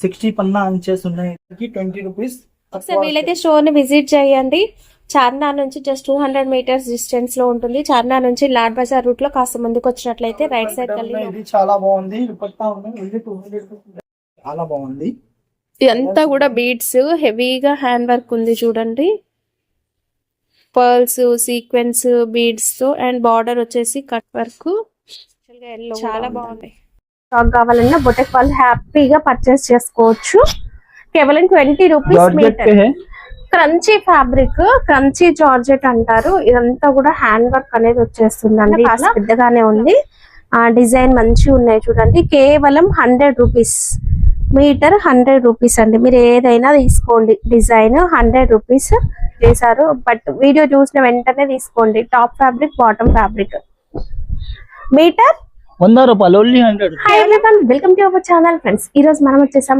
60 పన్నా అంచెస్ ఉన్నాయి. 20 రూపీస్. ఒకసారి వీలైతే స్టోర్ ని విజిట్ చేయండి. చార్మినార్ నుంచి జస్ట్ 200 మీటర్స్ డిస్టెన్స్ లో ఉంటుంది. చార్మినార్ నుంచి లాడ్ బజార్ రూట్ లో కాస్త ముందుకు వచ్చినట్లయితే రైట్ సైడ్ ఇది చాలా బాగుంది. దుపట్టా ఉంది. ఇది 200 చాలా బాగుంది. ఇదంతా కూడా బీడ్స్ హెవీగా హ్యాండ్ వర్క్ ఉంది చూడండి. పర్ల్స్ సీక్వెన్స్ బీడ్స్ తో అండ్ బార్డర్ వచ్చేసి కట్ వర్క్ చాలా బాగుంది. స్టాక్ కావాలన్నా బొటెక్ వాళ్ళు హ్యాపీగా పర్చేస్ చేసుకోవచ్చు. కేవలం 20 rupees meter. Crunchy fabric, crunchy georgette అంటారు. ఇదంతా కూడా హ్యాండ్ వర్క్ అనేది వచ్చేస్తుందండి. పెద్దగానే ఉంది. డిజైన్ మంచిగా ఉన్నాయి చూడండి. కేవలం 100 రూపీస్ మీటర్. 100 రూపీస్ అండి. మీరు ఏదైనా తీసుకోండి. డిజైన్ 100 రూపీస్ చేశారు. బట్ వీడియో చూసిన వెంటనే తీసుకోండి. Top fabric, bottom fabric. Meter 100 రూపాయలు. Only 100. Hi everyone, welcome to our channel friends. ఈ రోజు మనం వచ్చేసాం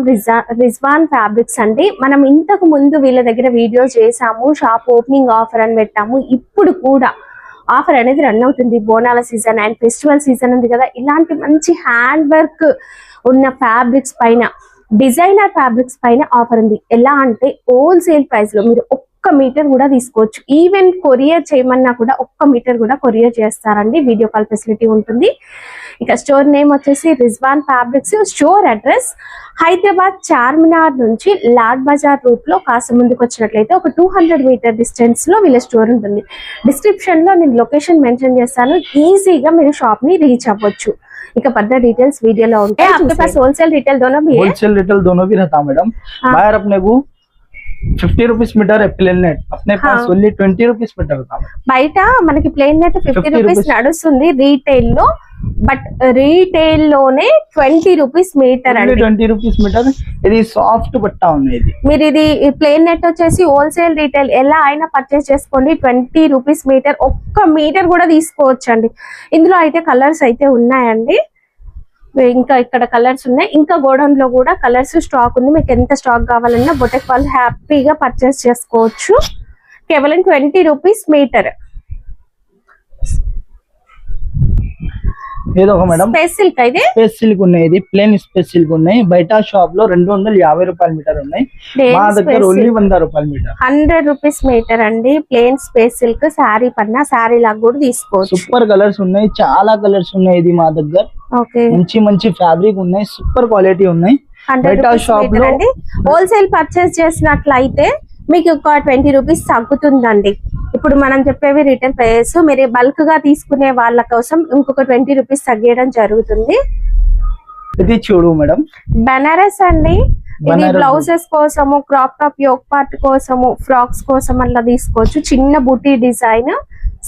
రిజ్వాన్ ఫ్యాబ్రిక్స్ అండి. మనం ఇంతకు ముందు వీళ్ళ దగ్గర వీడియో చేసాము. షాప్ ఓపెనింగ్ ఆఫర్ అని పెట్టాము. ఇప్పుడు కూడా ఆఫర్ అనేది రన్ అవుతుంది. బోనాల సీజన్ అండ్ ఫెస్టివల్ సీజన్ ఉంది కదా. ఇలాంటి మంచి హ్యాండ్ వర్క్ ఉన్న ఫ్యాబ్రిక్స్ పైన, డిజైనర్ ఫ్యాబ్రిక్స్ పైన ఆఫర్ ఉంది. ఎలా అంటే హోల్సేల్ ప్రైస్ లో మీరు ఒక్క మీటర్ కూడా తీసుకోవచ్చు. ఈవెన్ కొరియర్ చేయమన్నా కూడా ఒక్క మీటర్ కూడా కొరియర్ చేస్తారండి. వీడియో కాల్ ఫెసిలిటీ ఉంటుంది. ఇక స్టోర్ నేమ్ వచ్చేసి Rizwan fabrics. Store address Hyderabad Charminar నుంచి లాడ్ బజార్ రూట్ లో కాస్త ముందుకు వచ్చినట్లయితే ఒక 200 మీటర్ డిస్టెన్స్ లో వీళ్ళ స్టోర్ ఉంటుంది. డిస్క్రిప్షన్ లో నేను లొకేషన్ మెన్షన్ చేస్తాను. ఈజీగా మీరు షాప్ ని రీచ్ అవ్వచ్చు. ఇక ఫర్దर डिटेल्स वीडियो లో ఉంటాయి. आपके पास होलसेल रिटेल दोनों भी है? होलसेल रिटेल दोनों भी रहता मैडम. बाहर अपने को 50 రూపీస్ మీటర్ ప్లేన్ నెట్. अपने पास ओनली 20 రూపీస్ మీటర్ रहता. బయట మనకి ప్లేన్ నెట్ 50 రూపీస్ నడుస్తుంది రీటైల్ లో. బట్ రీటైల్ లోనే 20 రూపీస్ మీటర్ అండి. 20 రూపీస్ మీటర్. ఇది సాఫ్ట్ పట్టా ఉంది. ఇది మీరు ఇది ప్లేన్ నెట్ వచ్చేసి హోల్సేల్ రీటైల్ ఎలా అయినా పర్చేస్ చేసుకోండి. 20 రూపీస్ మీటర్. ఒక్క మీటర్ కూడా తీసుకోవచ్చు అండి. ఇందులో అయితే కలర్స్ అయితే ఉన్నాయండి. ఇంకా ఇక్కడ కలర్స్ ఉన్నాయి. ఇంకా గోడౌన్ లో కూడా కలర్స్ స్టాక్ ఉంది. మీకు ఎంత స్టాక్ కావాలన్నా బొటెక్ వాళ్ళు హ్యాపీగా పర్చేస్ చేసుకోవచ్చు. కేవలం 20 రూపీస్ మీటర్. ఏదో ఒక మేడం స్పేస్ సిల్క్ అయితే స్పేస్ సిల్క్ ఉన్నాయి. ఇది ప్లేన్ స్పేస్ సిల్క్ ఉన్నాయి. బయట షాప్ లో 250 రూపాయల మీటర్ ఉన్నాయి. మా దగ్గర ఓన్లీ 100 రూపాయల మీటర్. 100 రూపీస్ మీటర్ అండి. Plain space silk. Sari Panna sari లాగా కూడా తీసుకోవచ్చు. సూపర్ కలర్స్ ఉన్నాయి. చాలా కలర్స్ ఉన్నాయి. ఇది మా దగ్గర మంచి మంచి ఫ్యాబ్రిక్ ఉన్నాయి. సూపర్ క్వాలిటీ ఉన్నాయి. బయట షాప్ లో హోల్సేల్ పర్చేస్ చేసినట్లయితే మీకు ఒక 20 రూపీస్ తగ్గుతుందండి. ఇప్పుడు మనం చెప్పేవి రిటైల్ ప్రైస్. మీరు బల్క్ గా తీసుకునే వాళ్ళ కోసం ఇంకొక 20 రూపీస్ తగ్గడం జరుగుతుంది. ఇది చూడు మేడం, బనారస్ అండి. ఇది బ్లౌజెస్ కోసము, క్రాప్ టాప్ యోక్ పార్ట్ కోసము, ఫ్రాక్స్ కోసం అలా తీసుకోవచ్చు. చిన్న బూటీ డిజైన్.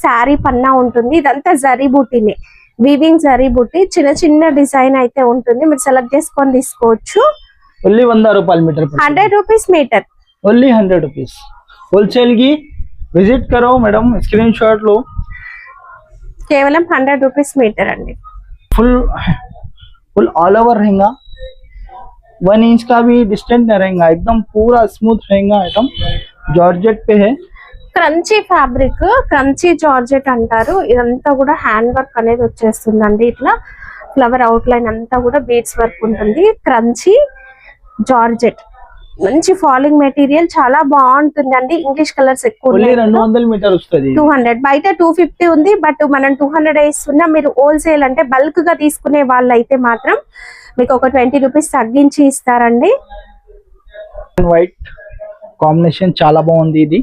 శారీ పన్నా ఉంటుంది. ఇదంతా జరీ బూటీనే, వీవింగ్ జరీ బూటీ. చిన్న చిన్న డిజైన్ అయితే ఉంటుంది. మీరు సెలెక్ట్ చేసుకొని తీసుకోవచ్చు. ఓన్లీ 100 రూపాయల metre. 100 rupees meter. Only 100 rupees. Wholesale की विजिट करो मैडम. स्क्रीन शॉट लो. కేవలం 100 రూపీస్ మీటర్ అండి. फुल ऑल ओवर रहेगा. 1 इंच का भी डिस्टेंस नहीं रहेगा. एकदम पूरा स्मूथ रहेगा. आइटम जॉर्जेट पे है. క్రంచీ ఫ్యాబ్రిక్, క్రంచీ జార్జెట్ అంటారు. ఇదంతా కూడా హ్యాండ్ వర్క్ అనేది వచ్చేస్తుందండి. ఇట్లా ఫ్లవర్ అవుట్ లైన్ అంతా కూడా బీడ్స్ వర్క్ ఉంటుంది. క్రంచీ జార్జెట్ మంచి ఫాలింగ్ మెటీరియల్. చాలా బాగుంటుంది అండి. ఇంగ్లీష్ కలర్స్ ఎక్కువ. 200 మీటర్ వస్తుంది. 200 బయట 250 ఉంది. బట్ మనం 200 ఇస్తున్నా. మీరు హోల్సేల్ అంటే బల్క్ గా తీసుకునే వాళ్ళు అయితే మాత్రం మీకు ఒక 20 రూపీస్ తగ్గించి ఇస్తారండి. వైట్ కాంబినేషన్ చాలా బాగుంది. ఇది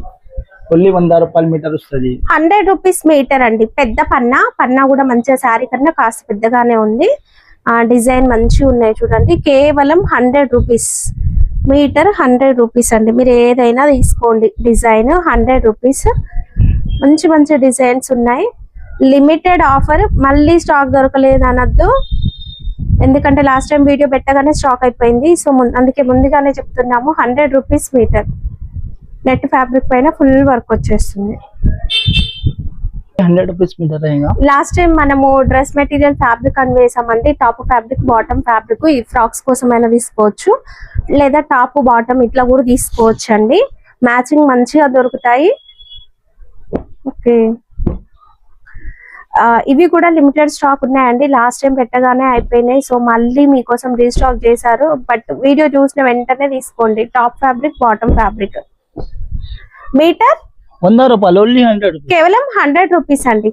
ఓన్లీ 100 రూపాయల మీటర్ వస్తుంది. 100 రూపీస్ మీటర్ అండి. పెద్ద పన్నా కూడా మంచిగా శారీ కన్నా కాస్త పెద్దగానే ఉంది. డిజైన్ మంచిగా ఉన్నాయి చూడండి. కేవలం 100 రూపీస్ మీటర్. 100 రూపీస్ అండి. మీరు ఏదైనా తీసుకోండి. Design 100 rupees. మంచి మంచి డిజైన్స్ ఉన్నాయి. Limited offer. మళ్ళీ స్టాక్ దొరకలేదు అనొద్దు. ఎందుకంటే లాస్ట్ టైం వీడియో పెట్టగానే స్టాక్ అయిపోయింది. సో అందుకే ముందుగానే చెప్తున్నాము. 100 రూపీస్ మీటర్. నెట్ ఫ్యాబ్రిక్ పైన ఫుల్ వర్క్ వచ్చేస్తుంది. 100 రూపీస్ మీటర్ रहेगा. లాస్ట్ టైం మనము డ్రెస్ మెటీరియల్ ఫ్యాబ్రిక్ అని వేసామండి. Top fabric, bottom fabric. ఈ ఫ్రాక్స్ కోసం అయినా తీసుకోవచ్చు, లేదా టాప్ బాటమ్ ఇట్లా కూడా తీసుకోవచ్చు అండి. మ్యాచింగ్ మంచిగా దొరుకుతాయి. ఓకే, ఇవి కూడా లిమిటెడ్ స్టాక్ ఉన్నాయండి, లాస్ట్ టైం పెట్టగానే అయిపోయినాయి. సో మళ్ళీ మీకోసం రీస్టాక్ చేశారు, బట్ వీడియో చూసిన వెంటనే తీసుకోండి. Top fabric, bottom fabric. Meter 100 రూపాయలు, ఓన్లీ 100 రూపీస్. కేవలం 100 రూపీస్ అండి.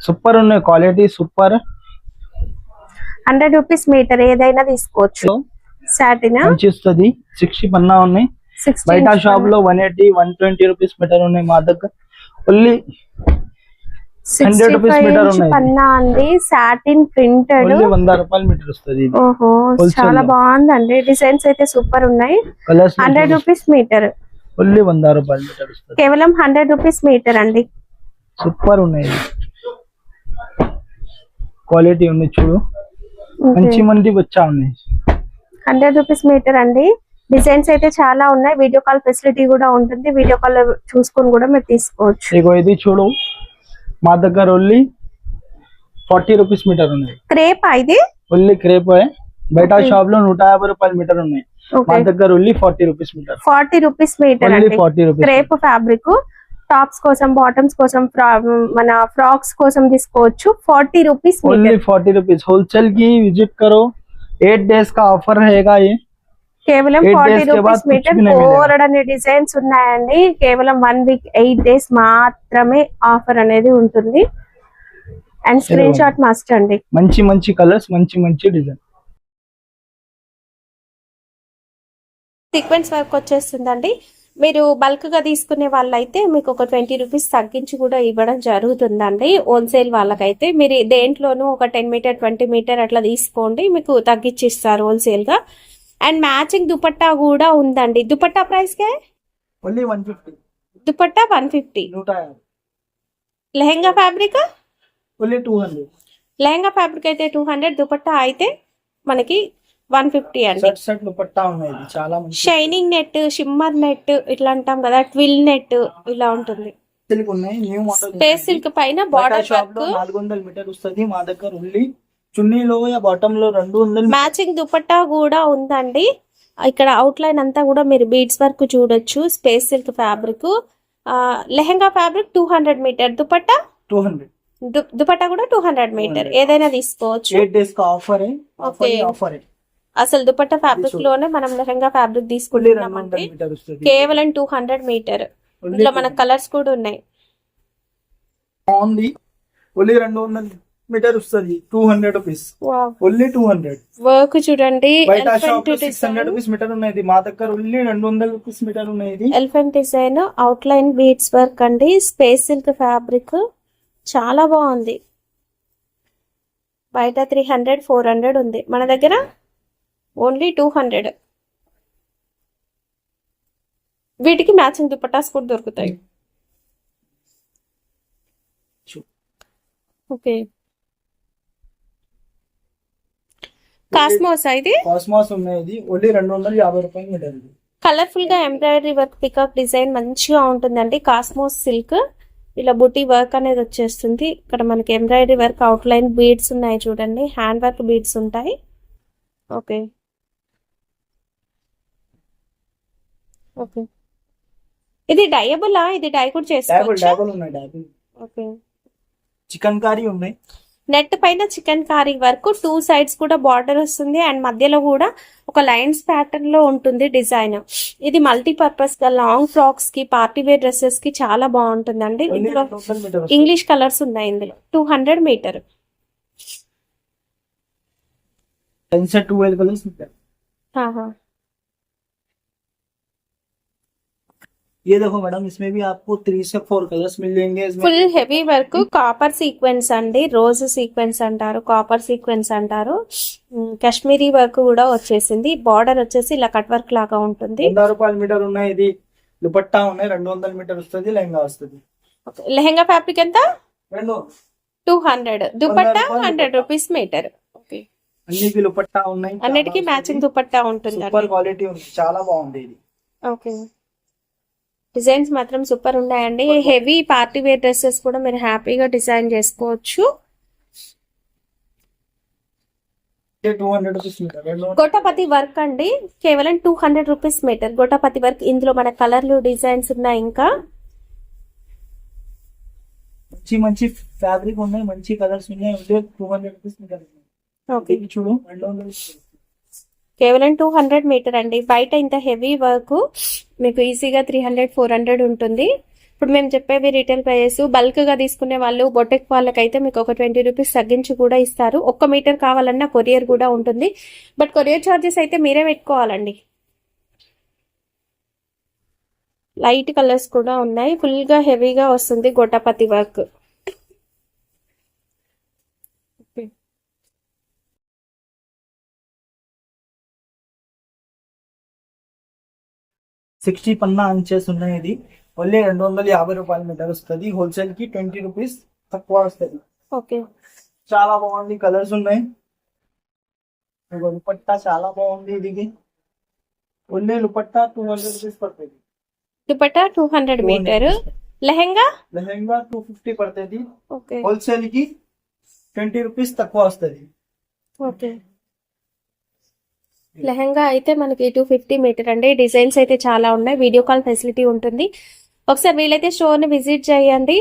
సూపర్ ఉన్నాయి, క్వాలిటీ సూపర్. 100 రూపీస్ మీటర్, ఏదైనా తీసుకోవచ్చు. సాటిన్ మంచి వస్తుంది. 60 పన్నా ఉన్నాయి. బయట షాప్ లో 180 120 రూపీస్ మీటర్ ఉన్నాయి, మా దగ్గర ఓన్లీ 100 రూపీస్ మీటర్ ఉన్నాయి. పన్నా అండి, సాటిన్ ప్రింటెడ్, ఓన్లీ 100 రూపాయలు మీటర్ వస్తుంది. ఓహో చాలా బాగుందండి, డిజైన్స్ అయితే సూపర్ ఉన్నాయి. కలర్స్ 100 రూపీస్ మీటర్, ఓన్లీ 100 రూపాయలు మీటర్ వస్తుంది. కేవలం 100 రూపీస్ మీటర్ అండి. సూపర్ ఉన్నాయి, క్వాలిటీ ఉంది చూడు, మంచి మంది వచ్చా ఉన్నాయి. 100 రూపీస్ మీటర్ అండి. డిజైన్స్ అయితే చాలా ఉన్నాయి, వీడియో కాల్ ఫెసిలిటీ కూడా ఉంటుంది, వీడియో కాల్ చూసుకొని కూడా మీరు తీసుకోవచ్చు. ఇగో ఇది చూడు, మా దగ్గర ఓన్లీ 40 రూపీస్ మీటర్ ఉన్నాయి. క్రేప్ ఇది ఓన్లీ క్రేప్. బయట షాప్ లో 150 రూపాయలు మీటర్ ఉన్నాయి, మా దగ్గర only 40 rupees meter. 40 rupees meter only అండి. 40 రూపీస్. క్రేప్ ఫ్యాబ్రిక్, టాప్స్ కోసం, బాటమ్స్ కోసం, మన ఫ్రాక్స్ కోసం తీసుకోవచ్చు. 40 రూపీస్ ఓన్లీ 40 రూపీస్. होलसेल की विजिट करो, 8 डेज का ऑफर रहेगा ये. కేవలం 8 40 days के రూపీస్ बाद कुछ మీటర్. भी नहीं मिलेगा. కోరడని డిజైన్స్ ఉన్నాయండి, కేవలం 1 వీక్ 8 డేస్ మాత్రమే ఆఫర్ అనేది ఉంటుంది. అండ్ స్క్రీన్ షాట్ మస్ట్ అండి. మంచి మంచి కలర్స్, మంచి మంచి డిజైన్. సీక్వెన్స్ వర్క్ వచ్చేస్తుందండి. మీరు బల్క్ గా తీసుకునే వాళ్ళైతే మీకు ఒక 20 రూపీస్ తగ్గించి కూడా ఇవ్వడం జరుగుతుందండి. హోల్సేల్ వాళ్ళకైతే మీరు దేంట్లోనూ ఒక 10 మీటర్ 20 మీటర్ అట్లా తీసుకోండి, మీకు తగ్గించి ఇస్తారు హోల్సేల్ గా. అండ్ మ్యాచింగ్ దుపట్టా కూడా ఉందండి. దుపట్టా ప్రైస్ కే only 150. Dupatta 150. 150. Lehenga fabric only 200. Lehenga fabric అయితే 200, దుపట్టా అయితే మనకి 150 అండి. సెట్ దుపట్టా ఉన్నాయి, చాలా మంచి. షైనింగ్ నెట్, షిమ్మర్ నెట్ ఇట్లా అంటాం కదా, ట్విల్ నెట్ ఇలా ఉంటుంది. సిల్క్ ఉన్నాయి, న్యూ మోడల్. స్పేస్ సిల్క్ పైన బార్డర్ షాప్ లో 400 మీటర్ వస్తుంది, మా దగ్గర ఓన్లీ చున్నీలో యా బాటమ్ లో 200. మ్యాచింగ్ దుపట్టా కూడా ఉందండి. ఇక్కడ అవుట్ లైన్ అంతా కూడా మీరు బీడ్స్ వర్క్ చూడొచ్చు. Space silk fabric. Lehenga fabric 200 meter, dupatta 200. Dupatta కూడా 200 మీటర్, ఏదైనా తీసుకోవచ్చు. 8 डेज का ऑफर है. ऑफर है. అసలు దుపట్టా ఫ్యాబ్రిక్ లోనే మనం లెహంగా ఫ్యాబ్రిక్ తీసుకుంటున్నామండి. కేవలం 200 మీటర్. ఇందులో మనకు కలర్స్ కూడా ఉన్నాయి. ఓన్లీ 200 మీటర్ వస్తుంది, 200 రూపీస్. ఓన్లీ 200. వర్క్ చూడండి, బయట షాప్ లో 600 రూపీస్ మీటర్ ఉన్నాయి, మా దగ్గర ఓన్లీ 200 రూపీస్ మీటర్ ఉన్నాయి. Elephant design, out line beads work అండి. స్పేస్ సిల్క్ ఫ్యాబ్రిక్ చాలా బాగుంది. బయట 300 400 ఉంది, మన దగ్గర ఓన్లీ 200. వీటికి మ్యాచింగ్ దుపట్టాస్ కూడా దొరుకుతాయి. ఓకే, కాస్మోస్ ఇది. కాస్మోస్ ఉన్నాయి, ఓన్లీ 250 రూపాయలు మీటర్. కలర్ఫుల్ గా ఎంబ్రాయిడరీ వర్క్, పికాక్ డిజైన్ మంచిగా ఉంటుందండి. కాస్మోస్ సిల్క్, ఇలా బుటీ వర్క్ అనేది వచ్చేస్తుంది. ఇక్కడ మనకి embroidery work, out line beads ఉన్నాయి చూడండి, హ్యాండ్ వర్క్ బీడ్స్ ఉంటాయి. ఓకే ఓకే, ఇది డయబుల్, ఇది డై కూడా చేసుకోవచ్చు. ఓకే, చికెన్ కారీ ఉన్నాయి. నెట్ పైన చికెన్ కారీ వర్క్, 2 సైడ్స్ కూడా బార్డర్ వస్తుంది, అండ్ మధ్యలో కూడా ఒక లైన్స్ ప్యాటర్న్ లో ఉంటుంది డిజైన్. ఇది మల్టీపర్పస్ గా లాంగ్ ఫ్రాక్స్ కి, పార్టీ వేర్ డ్రెస్సెస్ కి చాలా బాగుంటుందండి. ఇందులో ఇంగ్లీష్ కలర్స్ ఉన్నాయి. ఇందులో 200 మీటర్. 10 से 12 कलर्स मिलते हैं. ये देखो मैडम, इसमें भी आपको 3 से 4 कलर्स मिल जाएंगे. इसमें full heavy work, copper sequence అండి. రోజ్ సీక్వెన్స్ అంటారు, కాపర్ సీక్వెన్స్ అంటారు. కాశ్మీరీ వర్క్ కూడా వచ్చేసింది. బార్డర్ వచ్చేసి ఇలా కట్ వర్క్ లాగా ఉంటుంది. 100 రూపాయల మీటర్ ఉన్నాయి. ఇది దుపట్టా ఉన్నాయి, 200 మీటర్ వస్తుంది, లెహంగా వస్తుంది. లెహంగా ఫ్యాబ్రిక్ ఎంత? 200. Dupatta 100 100 rupees metre. ఓకే, అన్నిటికీ దుపట్టా ఉన్నాయి, అన్నిటికీ మ్యాచింగ్ దుపట్టా ఉంటుంది. సూపర్ క్వాలిటీ ఉంది, చాలా బాగుంది ఇది. ఓకే, డిజైన్స్ మాత్రం సూపర్ ఉన్నాయండి. హెవీ పార్టీ వేర్ డ్రెస్సెస్ కూడా మీరు హ్యాపీగా డిజైన్ చేసుకోవచ్చు. 200 రూపీస్ మీటర్. గోటాపతి వర్క్ అండి, కేవలం 200 రూపీస్ మీటర్. గోటాపతి వర్క్, ఇందులో మన కలర్లు డిజైన్స్ ఉన్నాయి. ఇంకా మంచి మంచి ఫ్యాబ్రిక్ ఉన్నాయి, మంచి కలర్స్ ఉన్నాయి. 200 రూపీస్ మీటర్ ఉన్నాయి. ఓకే, ఇది చూడు 200 కేవలం 200 మీటర్ అండి. బయట ఇంత హెవీ వర్క్ మీకు ఈజీగా 300-400 ఉంటుంది. ఇప్పుడు మేము చెప్పేవి రీటైల్ ప్రైజెస్. బల్క్ గా తీసుకునే వాళ్ళు, బొటెక్ వాళ్ళకైతే మీకు ఒక 20 రూపీస్ తగ్గించి కూడా ఇస్తారు. 1 మీటర్ కావాలన్నా కొరియర్ కూడా ఉంటుంది. బట్ కొరియర్ ఛార్జెస్ అయితే మీరే పెట్టుకోవాలండి. లైట్ కలర్స్ కూడా ఉన్నాయి. ఫుల్ గా హెవీగా వస్తుంది గొట్టపతి వర్క్. 60 పన్నా అంచెస్ ఉన్నాయి. ఇది ఓన్లీ 250 రూపాయల మీటర్ వస్తుంది. హోల్సేల్ కి 20 రూపీస్ తక్కువ వస్తుంది. ఓకే, చాలా బాగుంది, కలర్స్ ఉన్నాయి. దుపట్టా చాలా బాగుంది. ఇది ఓన్లీ దుపట్టా 200 రూపీస్ పడుతుంది. దుపట్టా 200 మీటర్. లెహెంగా 250 పడుతుంది. ఓకే, హోల్సేల్ కి 20 రూపీస్ తక్కువ వస్తుంది. ఓకే. లెహంగా అయితే మనకి 250 మీటర్ అండి. డిజైన్స్ అయితే చాలా ఉన్నాయి. వీడియో కాల్ ఫెసిలిటీ ఉంటుంది. ఒకసారి వీలైతే స్టోర్ ని విజిట్ చేయండి.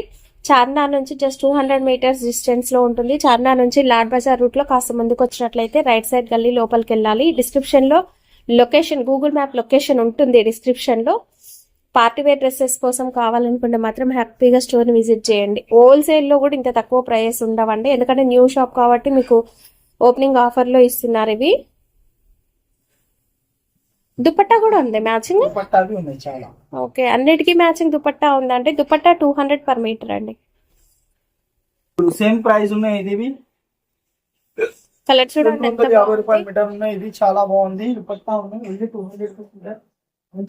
చార్మినార్ నుంచి జస్ట్ 200 మీటర్స్ డిస్టెన్స్ లో ఉంటుంది. చార్మినార్ నుంచి లాడ్ బజార్ రూట్ లో కాస్త ముందుకు వచ్చినట్లయితే రైట్ సైడ్ గల్లీ లోపలికి వెళ్ళాలి. డిస్క్రిప్షన్ లో లొకేషన్, గూగుల్ మ్యాప్ లొకేషన్ ఉంటుంది డిస్క్రిప్షన్ లో. పార్టీ వేర్ డ్రెస్సెస్ కోసం కావాలనుకుంటే మాత్రం హ్యాపీగా స్టోర్ ని విజిట్ చేయండి. హోల్సేల్ లో కూడా ఇంత తక్కువ ప్రైస్ ఉండవండి, ఎందుకంటే న్యూ షాప్ కాబట్టి మీకు ఓపెనింగ్ ఆఫర్ లో ఇస్తున్నారు ఇవి. దుపట్టా కూడా ఉంది మ్యాచింగ్. దుపట్టాలు ఉన్నాయి చాలా. ఓకే, అన్నిటికీ మ్యాచింగ్ దుపట్టా ఉందంటే దుపట్టా 200 పర్ మీటర్ అండి. సేమ్ ప్రైస్ ఉన్నాయి. ఇది కలర్ చూడండి ఎంత 250 రూపాయల మీటర్ ఉన్నాయి. ఇది చాలా బాగుంది. దుపట్టా ఉన్నాయి. ఇది 200 రూపీస్ మీటర్.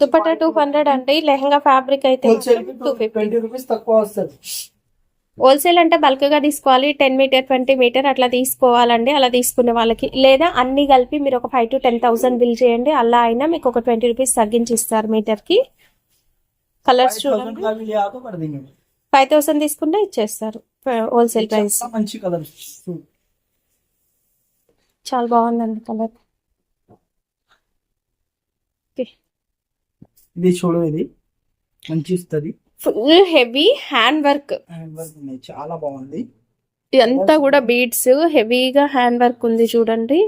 దుపట్టా 200 అండి. లెహంగా ఫ్యాబ్రిక్ అయితే హోల్సేల్ కి 250. 20 రూపీస్ తక్కువ వస్తుంది. హోల్సేల్ అంటే బల్క్ గా తీసుకోవాలి. 10 మీటర్ 20 మీటర్ అట్లా తీసుకోవాలండి. అలా తీసుకునే వాళ్ళకి, లేదా అన్ని కలిపి మీరు ఒక 5,000 to 10,000 బిల్ చేయండి. అలా అయినా మీకు ఒక 20 రూపీస్ తగ్గించి ఇస్తారు మీటర్ కి. కలర్స్ చూడండి, 5,000 తీసుకుంటే ఇచ్చేస్తారు హోల్సేల్ ప్రైస్. మంచి కలర్, చాలా బాగుందండి కలర్. ఇది చూడు, ఇది మంచి ఇస్తుంది. Full heavy hand work. చాలా బాగుంది. ఇదంతా కూడా బీడ్స్, హెవీగా హ్యాండ్ వర్క్ ఉంది చూడండి.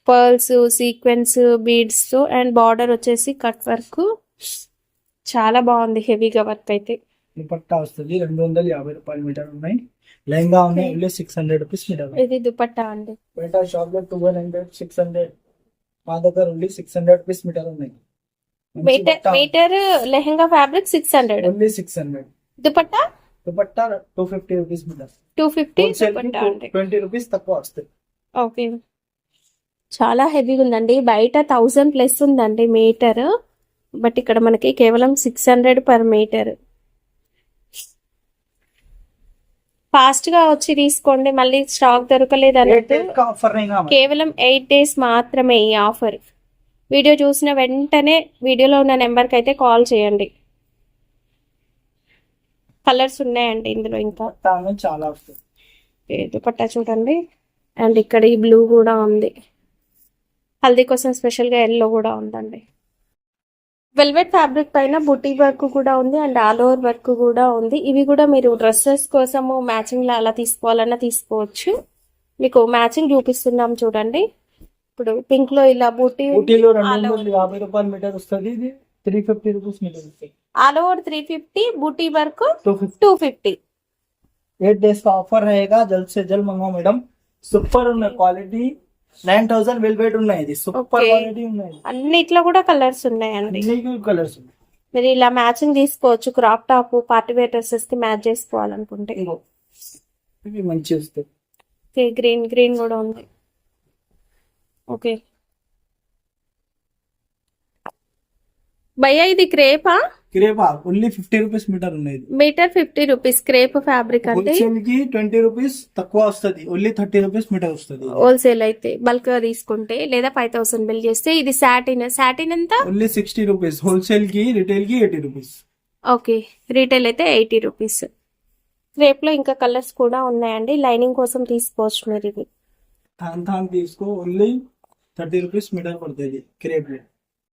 Pearls, sequence, beads and border వచ్చేసి కట్ వర్క్. చాలా బాగుంది హెవీగా వర్క్ అయితే. దుపట్టా వస్తుంది. 250 రూపాయల మీటర్ ఉన్నాయి. లెహంగా ఉన్నాయి. 600 రూపీస్ మీటర్. ఇది దుపట్టా అండి. బయట షాప్ లో 1200, 600. మా దగ్గర ఓన్లీ 600 రూపీస్ మీటర్ ఉన్నాయి. Meter lehenga fabric 600. Only 600. Dupatta 250 rupees meter. 250 dupatta అండి. 20 రూపీస్ తక్కువ వస్తుంది. ఓకే, చాలా హెవీగా ఉందండి. బయట 1000 ప్లస్ ఉందండి మీటర్, బట్ ఇక్కడ మనకి కేవలం 600 పర్ మీటర్. ఫాస్ట్ గా వచ్చి తీసుకోండి, మళ్ళీ స్టాక్ దొరకలేదు అన్నట్టు. కేవలం 8 days మాత్రమే ఈ ఆఫర్. వీడియో చూసిన వెంటనే వీడియోలో ఉన్న నెంబర్కి అయితే కాల్ చేయండి. కలర్స్ ఉన్నాయండి ఇందులో. ఇంకా చాలా దుపట్టా చూడండి. అండ్ ఇక్కడ ఈ బ్లూ కూడా ఉంది. హల్దీ కోసం స్పెషల్ గా ఎల్లో కూడా ఉందండి. వెల్వెట్ ఫ్యాబ్రిక్ పైన బుటీ వర్క్ కూడా ఉంది అండ్ ఆల్ ఓవర్ వర్క్ కూడా ఉంది. ఇవి కూడా మీరు డ్రెస్సెస్ కోసము మ్యాచింగ్ లా అలా తీసుకోవాలన్నా తీసుకోవచ్చు. మీకు మ్యాచింగ్ చూపిస్తున్నాం చూడండి. ఇప్పుడు పింక్ లో ఇలా బూటీలో 250 రూపాయల మీటర్ వస్తుంది. ఇది 350 రూపీస్ మీటర్ వస్తుంది. ఆల్ ఓవర్ 350, బూటీ వర్క్ 250. 8 days का ऑफर रहेगा. जल्द से जल्द मंगाओ मैडम. సూపర్ ఉన్న క్వాలిటీ. 9000 వెల్వెట్ ఉన్నాయి. ఇది సూపర్ క్వాలిటీ ఉన్నాయి. అన్నిట్లో కూడా కలర్స్ ఉన్నాయండి. అన్ని కలర్స్ ఉన్నాయి. మీరు ఇలా మ్యాచింగ్ తీసుకోవచ్చు. Crop top, party wear dresses కి మ్యాచ్ చేసుకోవాలనుకుంటే ఇవి మంచి వస్తాయి. గ్రీన్ కూడా ఉంది. ఓకే భయ్యా, ఇది క్రేపా? ఓన్లీ 50 రూపీస్ మీటర్ ఉన్నాయి. Meter 50 rupees. క్రేప్ ఫ్యాబ్రిక్ అంటే హోల్సేల్ కి 20 రూపీస్ తక్కువ వస్తుంది. ఓన్లీ 30 రూపీస్ మీటర్ వస్తుంది హోల్సేల్ అయితే. బల్క్ గా తీసుకుంటే లేదా 5,000 బిల్ చేస్తే. ఇది సాటిన్ ఎంత? Only 60 rupees. హోల్సేల్ కి, రిటైల్ కి 80 రూపీస్. ఓకే, రీటైల్ అయితే 80 రూపీస్. క్రేప్ లో ఇంకా కలర్స్ కూడా ఉన్నాయండి. లైనింగ్ కోసం తీసుకోవచ్చు మీరు. ఇది థాన్ తీసుకో. ఓన్లీ 30 రూపీస్ మీటర్ పడుతుంది క్రేప్.